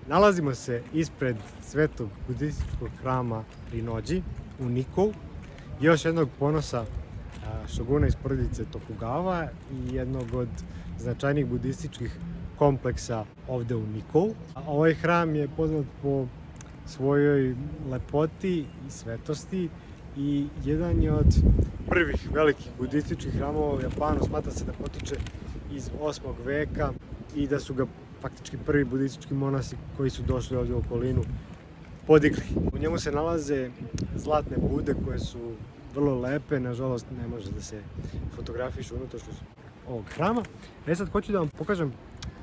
Nalazimo se ispred svetog budističkog hrama Rinnoji u Nikkou, još jednog ponosa šoguna iz porodice Tokugawa i jednog od značajnijih budističkih kompleksa ovde u Nikkou. Ovaj hram je poznat po svojoj lepoti i svetosti i jedan je od prvih velikih budističkih hramova u Japanu. Smatra se da potiče iz 8. veka i da su ga faktički prvi budistički monasi koji su došli ovdje u okolinu podigli. U njemu se nalaze zlatne bude koje su vrlo lepe, nažalost ne može da se fotografišu unutrašnjost ovog hrama. Sad hoću da vam pokažem,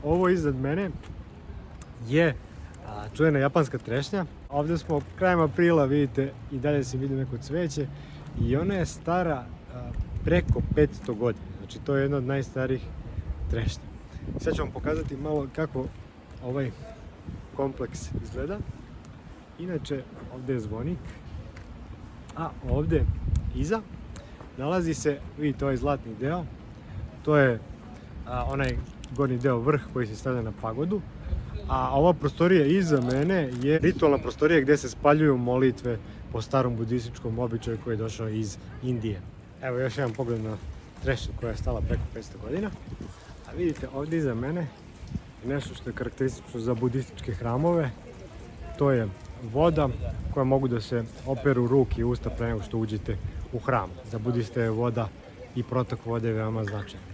ovo iznad mene je čuvena japanska trešnja. Ovdje smo krajem aprila, vidite, i dalje se vidi neko cveće i ona je stara preko 500 godina. Znači to je jedna od najstarijih trešnja. Sad ću vam pokazati malo kako ovaj kompleks izgleda. Inače, ovdje je zvonik, a ovdje iza nalazi se, vidite, ovaj zlatni deo. To je onaj gornji deo, vrh koji se stavlja na pagodu. A ova prostorija iza mene je ritualna prostorija gdje se spaljuju molitve po starom budističkom običaju koji je došao iz Indije. Evo još jedan pogled na trešnju koja je stala preko 500 godina. A vidite, ovdje iza mene je nešto što je karakteristično za budističke hramove. To je voda koja mogu da se operu ruke i usta pre nego što uđete u hram. Za budiste je voda i protok vode veoma značajan.